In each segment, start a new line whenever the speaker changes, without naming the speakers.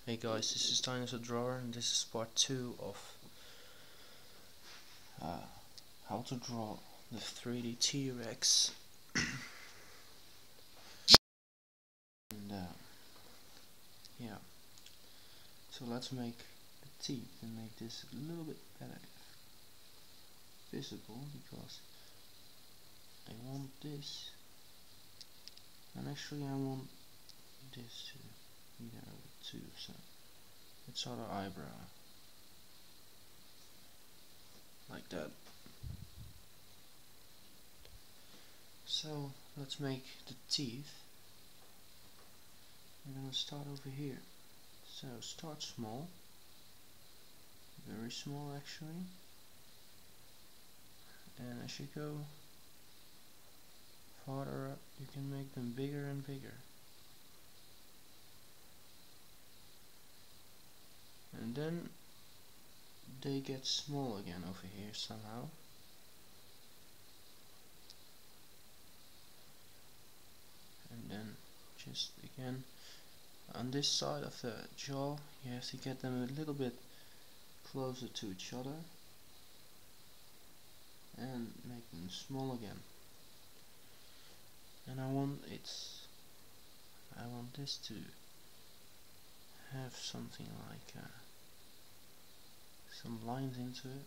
Hey guys, this is Untitled Drawer, and this is part 2 of how to draw the 3D T-Rex. And yeah, so let's make the teeth and make this a little bit better visible, because I want this, and actually I want this to be there too, so it's other eyebrow, like that. So let's make the teeth. I'm gonna start over here. So start small, very small actually, and as you go farther up you can make them bigger and bigger, and then they get small again over here somehow. And then just again on this side of the jaw you have to get them a little bit closer to each other and make them small again. And I want this to have something like some lines into it.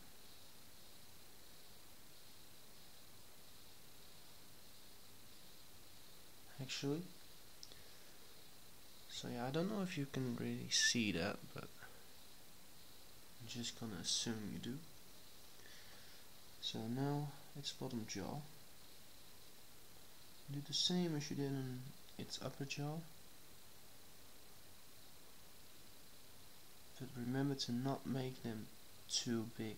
Actually, so yeah, I don't know if you can really see that, but I'm just gonna assume you do. So now its bottom jaw, do the same as you did in its upper jaw, but remember to not make them too big.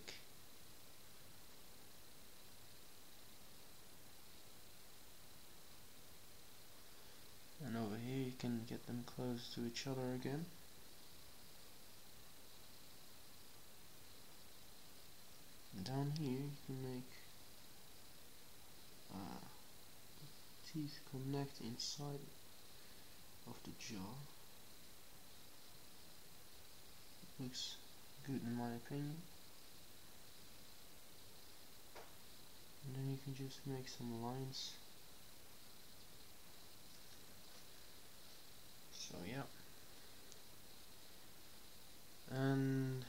And over here you can get them close to each other again. And down here you can make teeth connect inside of the jaw. Looks good in my opinion. And then you can just make some lines. So yeah. And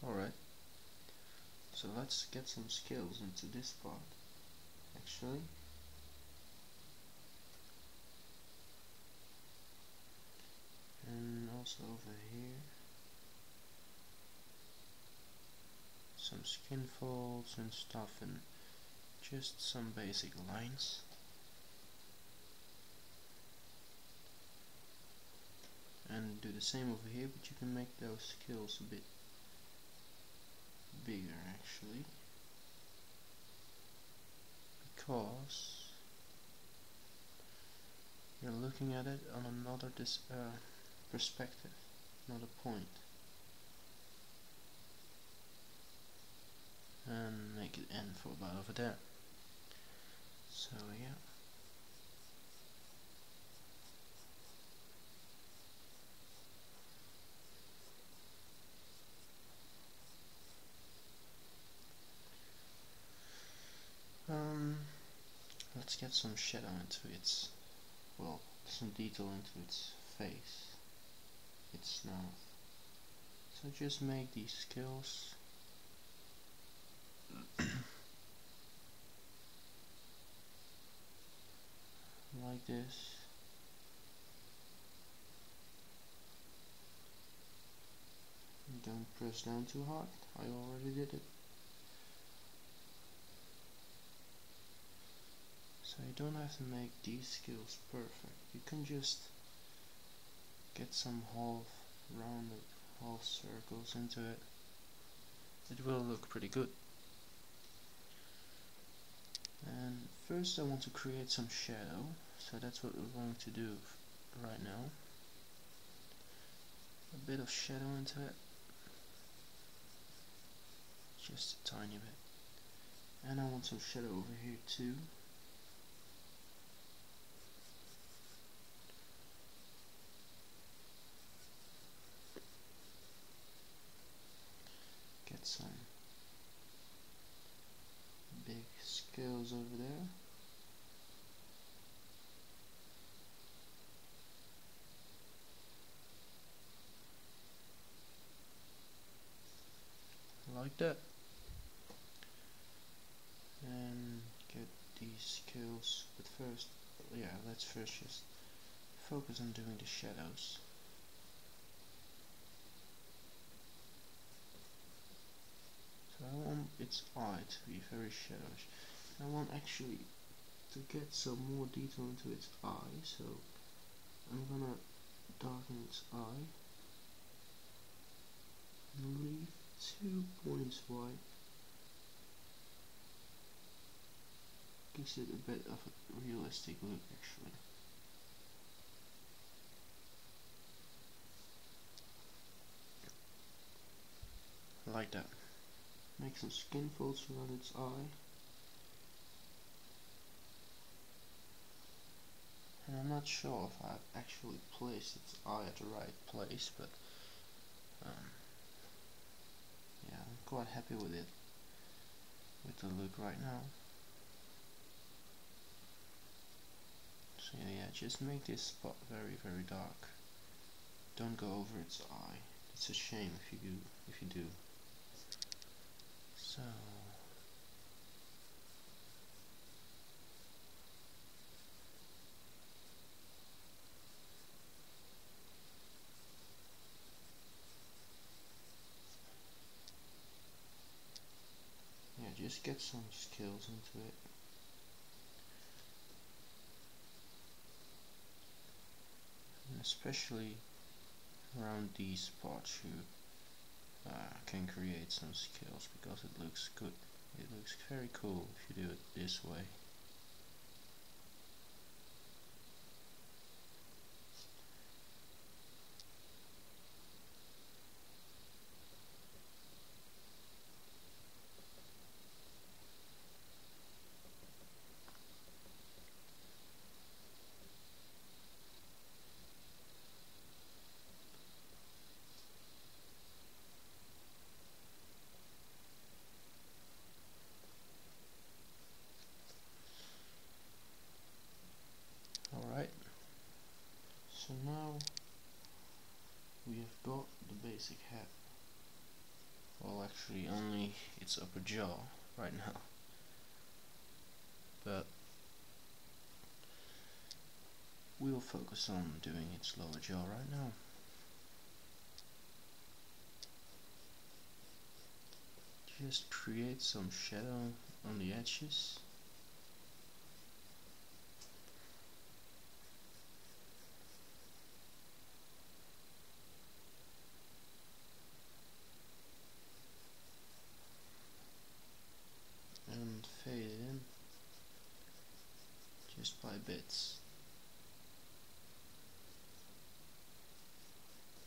alright. So let's get some scales into this part actually. And also over here some skin folds and stuff, and just some basic lines. And do the same over here, but you can make those scales a bit bigger actually, because you're looking at it on another perspective, another point. And make it end for about over there. So yeah. Let's get some shadow into its, well, some detail into its face, its mouth. So just make these scales like this. Don't press down too hard, I already did it. So you don't have to make these scales perfect, you can just get some half rounded, half circles into it. It will look pretty good. And first I want to create some shadow, so that's what we're going to do right now. A bit of shadow into it, just a tiny bit. And I want some shadow over here too. shadows over there. Like that. And get these scales, but first, yeah, let's first just focus on doing the shadows. So I want its eye to be very shadowish. I want actually to get some more detail into its eye, so I'm gonna darken its eye and leave 2 points white. Gives it a bit of a realistic look actually. Like that. Make some skin folds around its eye. And I'm not sure if I've actually placed its eye at the right place, but yeah, I'm quite happy with it, with the look right now. So yeah, just make this spot very dark. Don't go over its eye. It's a shame if you do. So yeah, just get some skills into it. And especially around these spots you can create some skills because it looks good. It looks very cool if you do it this way. Alright, so now we have got the basic head. Well, actually only its upper jaw right now, but we'll focus on doing its lower jaw right now. Just create some shadow on the edges. And fade it in just by bits.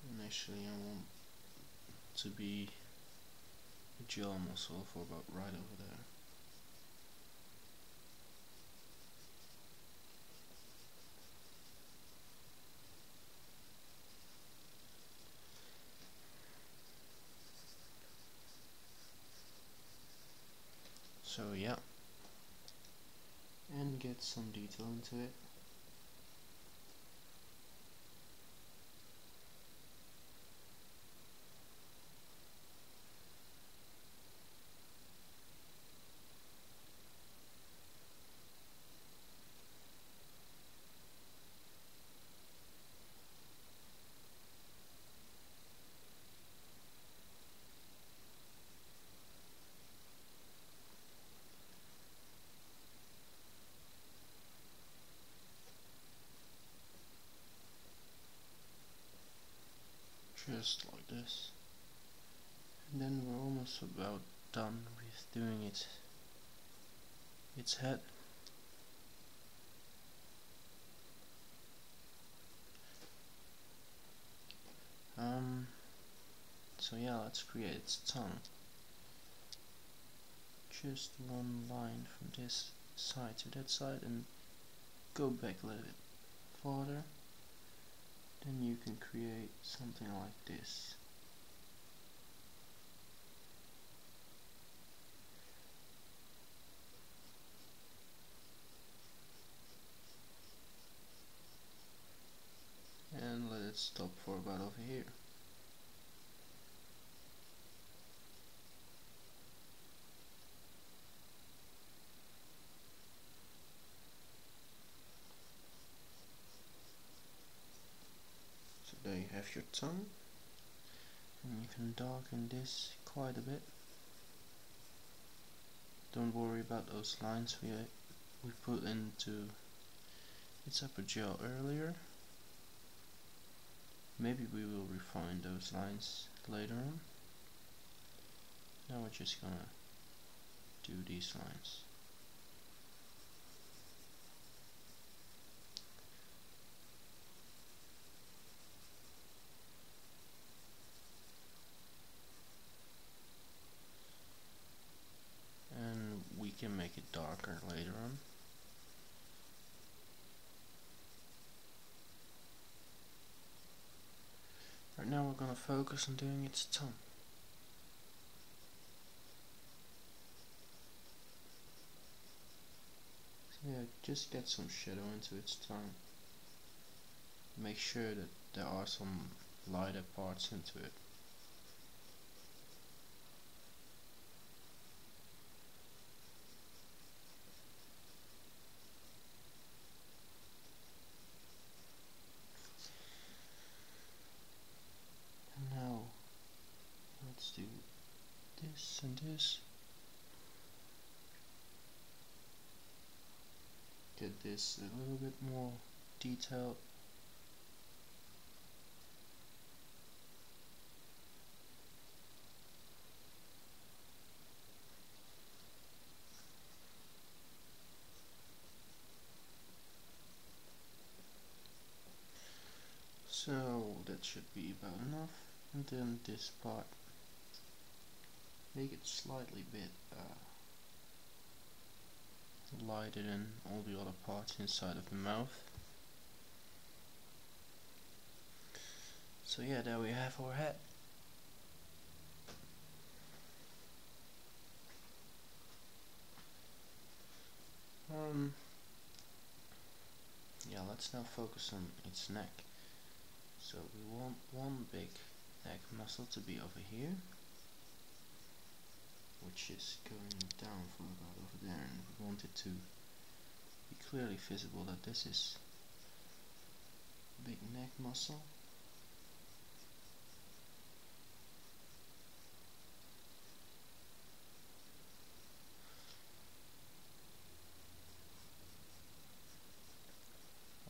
And actually I want to be a jaw muscle for about right over there. So yeah, and get some detail into it. Just like this. And then we're almost about done with doing its head. So yeah, let's create its tongue. Just one line from this side to that side and go back a little bit farther. Then you can create something like this. let it stop for about over here. So there you have your tongue, and you can darken this quite a bit. Don't worry about those lines we put into its upper jaw earlier. Maybe we will refine those lines later on. Now we're just gonna do these lines. And we can make it darker later on. Right now we're gonna focus on doing its tongue. So yeah, just get some shadow into its tongue. Make sure that there are some lighter parts into it. And now let's do this and this. Get this a little bit more detailed. So that should be about enough. And then this part, make it slightly bit lighter than all the other parts inside of the mouth. So yeah, there we have our head. Yeah, let's now focus on its neck. So we want one big neck muscle to be over here, which is going down from about over there, and we want it to be clearly visible that this is big neck muscle.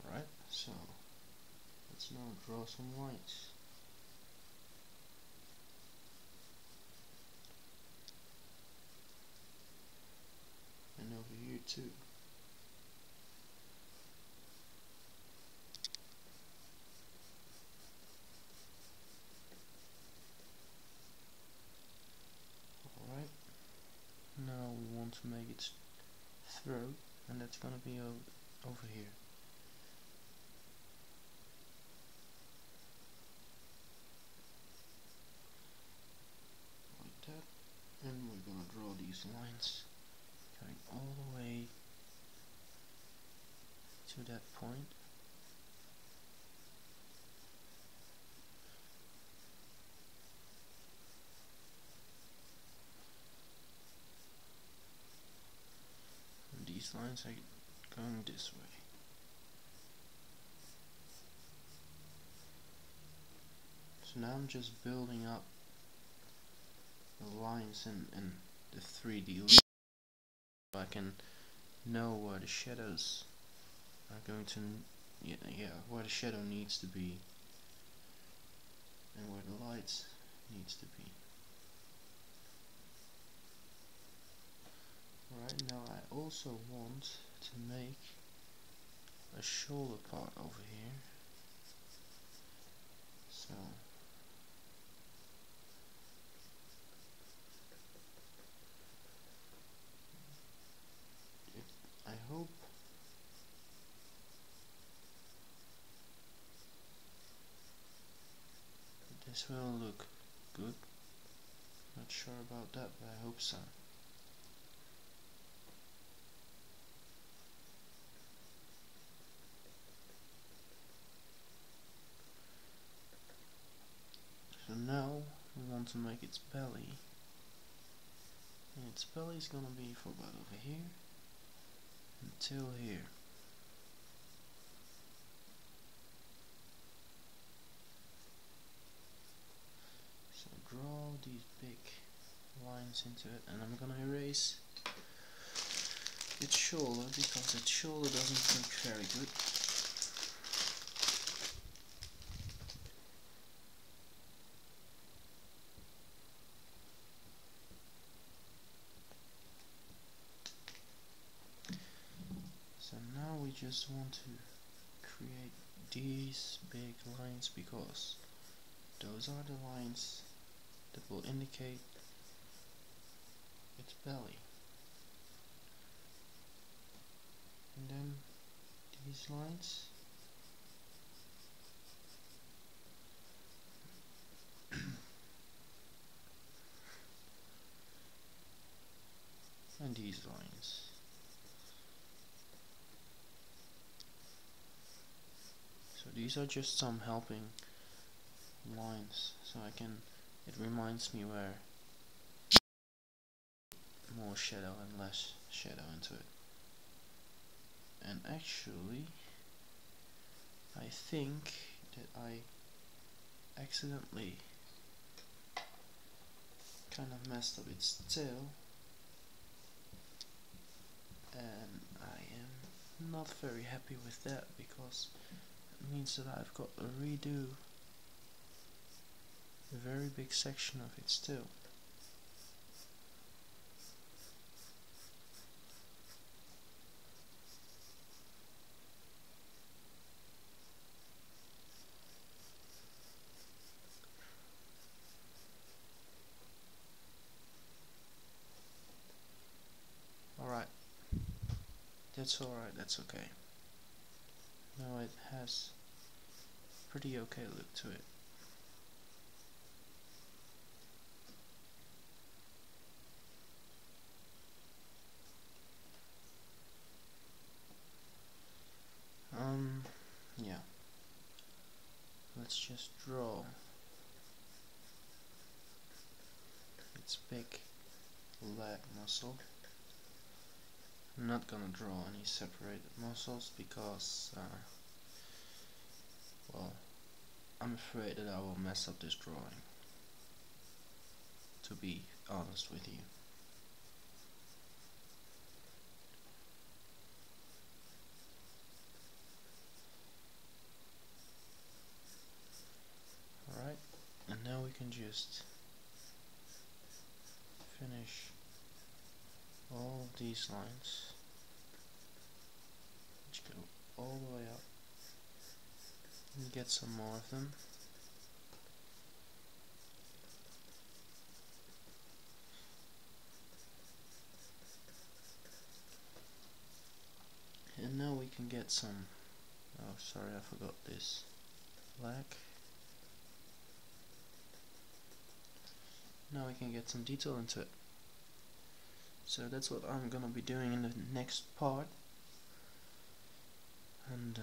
Alright, so let's now draw some lines. And over here too. Alright, now we want to make its throat, and that's gonna be over here. Like that, and we're gonna draw these lines going all the way to that point. And these lines are going this way. So now I'm just building up the lines in the 3D loop, so I can know where the shadows are going to, where the shadow needs to be and where the light needs to be. Right now I also want to make a shoulder part over here. So I hope this will look good. Not sure about that, but I hope so. want to make its belly, and its belly is gonna be from about over here until here. So draw these big lines into it, and I'm gonna erase its shoulder because its shoulder doesn't look very good. So now we just want to create these big lines because those are the lines that will indicate its belly. And then these lines and these lines. So these are just some helping lines, so it reminds me where more shadow and less shadow into it. And actually, I think that I accidentally kind of messed up its tail, and I am not very happy with that because it means that I've got to redo a very big section of its tail. Alright, that's alright, that's okay. Now it has a pretty okay look to it. Yeah. Let's just draw its big leg muscle. I'm not gonna draw any separated muscles because, well, I'm afraid that I will mess up this drawing, to be honest with you. Alright, and now we can just finish all of these lines, which go all the way up, and get some more of them. And now we can get some, oh sorry, I forgot this black. Now we can get some detail into it. So that's what I'm gonna be doing in the next part. And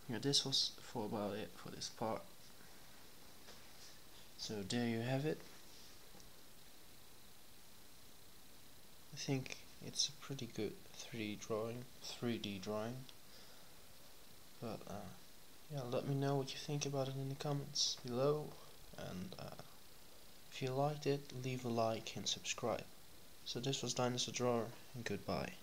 yeah, this was for about it for this part. So there you have it. I think it's a pretty good 3D drawing. But yeah, let me know what you think about it in the comments below, and if you liked it, leave a like and subscribe. So this was Dinosaur Drawer, and goodbye.